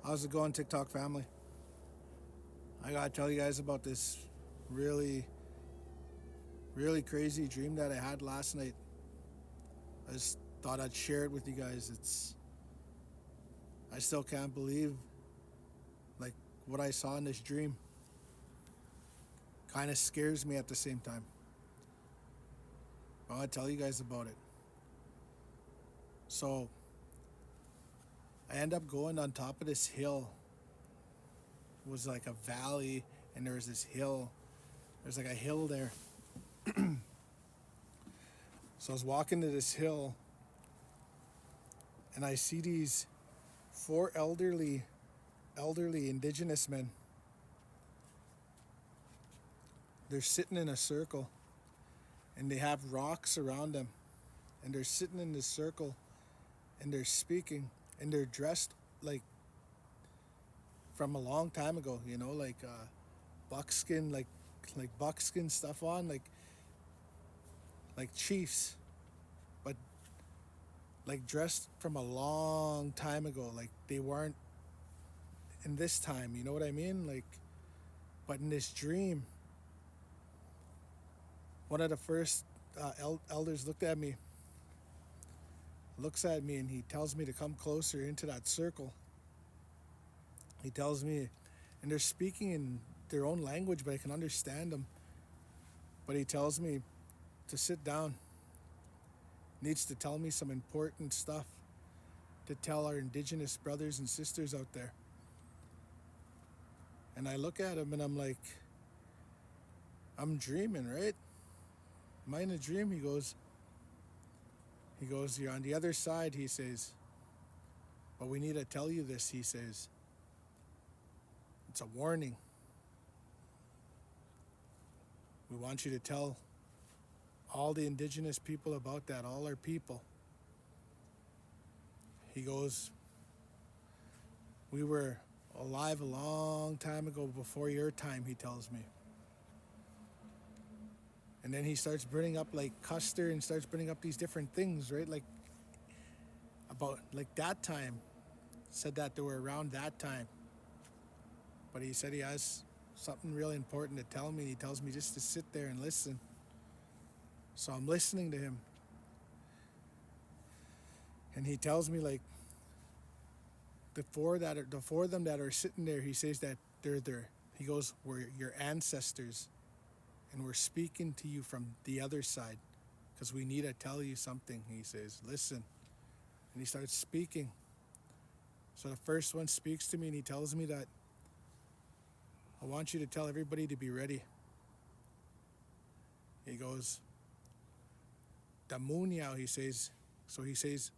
How's it going, TikTok family? I gotta tell you guys about this really, really crazy dream that I had last night. I just thought I'd share it with you guys. I still can't believe like what I saw in this dream. Kind of scares me at the same time. I want to tell you guys about it. So I end up going on top of this hill. It was like a valley, and there was this hill. There's like a hill there. So I was walking to this hill, and I see these four elderly indigenous men. They're sitting in a circle, and they have rocks around them, and they're sitting in this circle, and they're speaking, and they're dressed like from a long time ago. Like buckskin, like buckskin stuff on, like chiefs, but like dressed from a long time ago. Like they weren't in this time. You know what I mean? Like, but in this dream, one of the first elders looks at me, and he tells me to come closer into that circle. He tells me, and they're speaking in their own language, but I can understand them. But he tells me to sit down. Needs to tell me some important stuff to tell our indigenous brothers and sisters out there. And I look at him and I'm like, I'm dreaming, right? Am I in a dream? He goes, you're on the other side, he says. But we need to tell you this, he says. It's a warning. We want you to tell all the indigenous people about that, all our people. He goes, we were alive a long time ago before your time, he tells me. And then he starts bringing up like Custer and starts bringing up these different things, right? Like about like that time. Said that they were around that time. But he said he has something really important to tell me. He tells me just to sit there and listen. So I'm listening to him. And he tells me like the four of them that are sitting there, he says that they're there. He goes, we're your ancestors, and we're speaking to you from the other side because we need to tell you something. He says, listen. And he starts speaking. So the first one speaks to me, and he tells me that I want you to tell everybody to be ready. He goes, Damunyao, he says. So he says,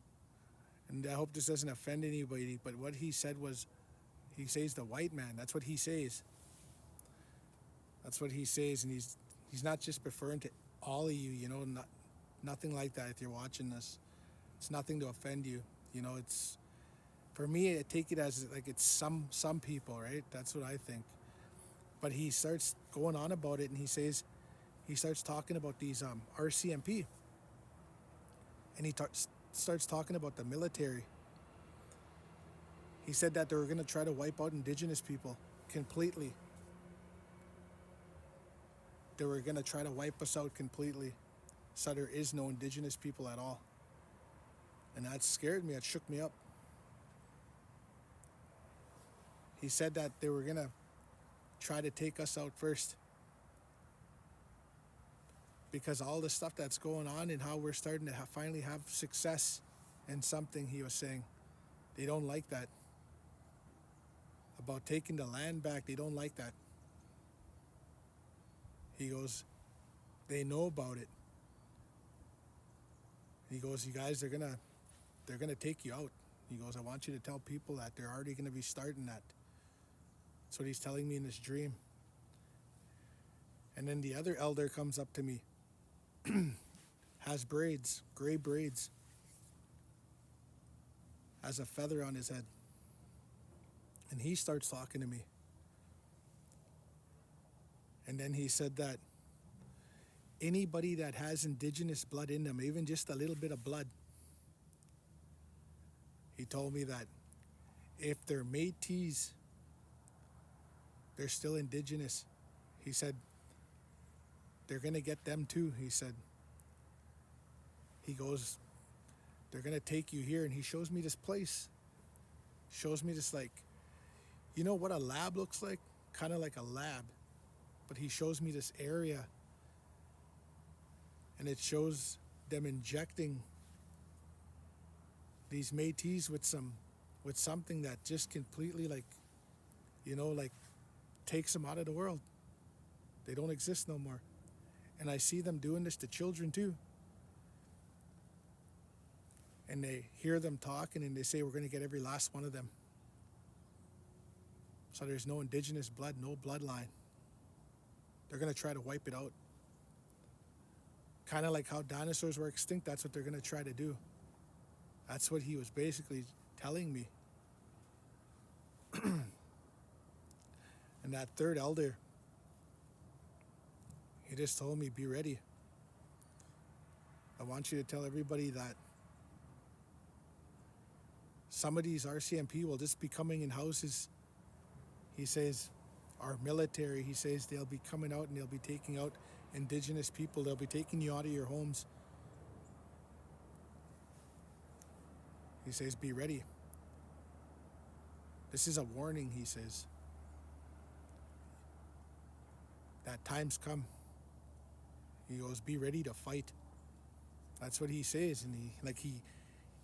and I hope this doesn't offend anybody, but what he said was, he says the white man. That's what he says. That's what he says, and he's not just referring to all of you, nothing like that. If you're watching this, it's nothing to offend you. It's, for me, I take it as like it's some people, right? That's what I think. But he starts going on about it, and he starts talking about these RCMP, and he starts talking about the military. He said that they were going to try to wipe out indigenous people completely. They were going to try to wipe us out completely, so there is no indigenous people at all. And that scared me. It shook me up. He said that they were going to try to take us out first because all the stuff that's going on and how we're starting to finally have success in something, he was saying. They don't like that. About taking the land back, they don't like that. He goes, they know about it. He goes, you guys, they're gonna take you out. He goes, I want you to tell people that they're already gonna be starting that. That's what he's telling me in this dream. And then the other elder comes up to me, has braids, gray braids, has a feather on his head. And he starts talking to me. And then he said that anybody that has indigenous blood in them, even just a little bit of blood, he told me that if they're Métis, they're still indigenous. He said, they're going to get them too, he said. He goes, they're going to take you here. And he shows me this place. Shows me this, like, you know what a lab looks like? Kind of like a lab. But he shows me this area. And it shows them injecting these Métis with something that just completely, like, you know, like takes them out of the world. They don't exist no more. And I see them doing this to children too. And they hear them talking and they say, we're going to get every last one of them. So there's no indigenous blood, no bloodline. They're going to try to wipe it out. Kind of like how dinosaurs were extinct, that's what they're going to try to do. That's what he was basically telling me. And that third elder, he just told me, be ready. I want you to tell everybody that some of these RCMP will just be coming in houses. He says, our military, he says, they'll be coming out and they'll be taking out indigenous people. They'll be taking you out of your homes. He says, be ready. This is a warning, he says. That time's come. He goes, be ready to fight. That's what he says. And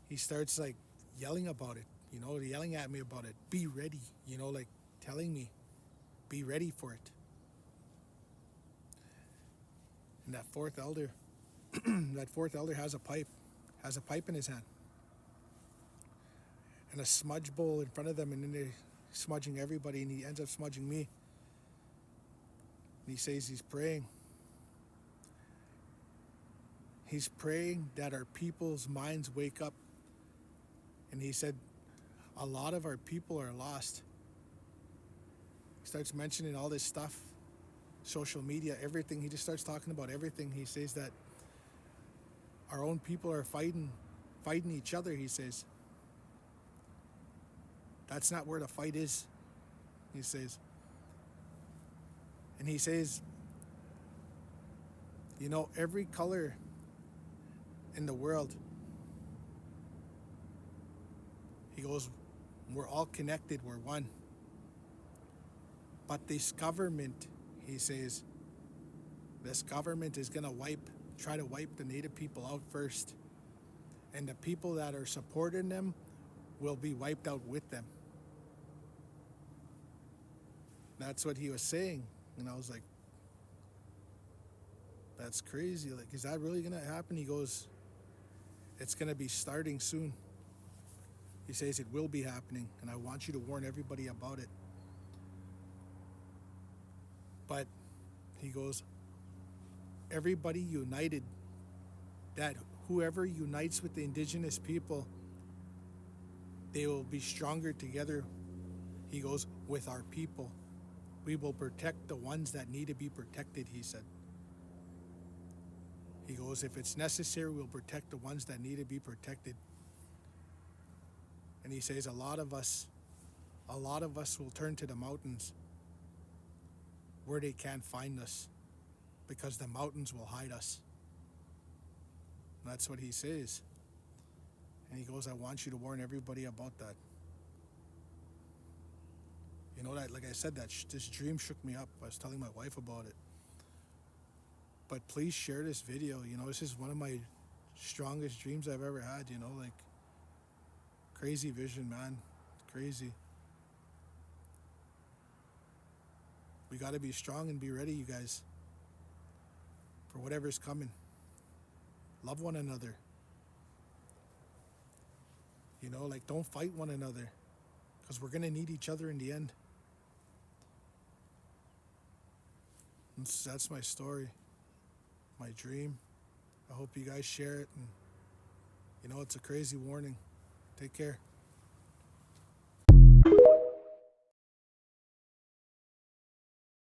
he starts like yelling about it, you know, yelling at me about it. Be ready, you know, like telling me, be ready for it. And that fourth elder, has a pipe in his hand. And a smudge bowl in front of them, and then they're smudging everybody, and he ends up smudging me. And he says he's praying. He's praying that our people's minds wake up. And he said, a lot of our people are lost. He starts mentioning all this stuff, social media, everything. He just starts talking about everything. He says that our own people are fighting each other, he says. That's not where the fight is, he says. And he says, you know, every color in the world, he goes, we're all connected, we're one. But this government, he says, this government is gonna try to wipe the native people out first. And the people that are supporting them will be wiped out with them. That's what he was saying. And I was like, that's crazy. Like, is that really gonna happen? He goes, it's gonna be starting soon. He says it will be happening, and I want you to warn everybody about it. But he goes, everybody united, that whoever unites with the indigenous people, they will be stronger together. He goes, with our people. We will protect the ones that need to be protected, he said. He goes, if it's necessary, we'll protect the ones that need to be protected. And he says, a lot of us will turn to the mountains where they can't find us because the mountains will hide us. And that's what he says. And he goes, I want you to warn everybody about that. You know, that, like I said, this dream shook me up. I was telling my wife about it. But please share this video. You know, this is one of my strongest dreams I've ever had, you know, like crazy vision, man. Crazy. We got to be strong and be ready, you guys, for whatever's coming. Love one another. You know, like, don't fight one another, because we're going to need each other in the end. That's my story, my dream. I hope you guys share it. And, you know, it's a crazy warning. Take care.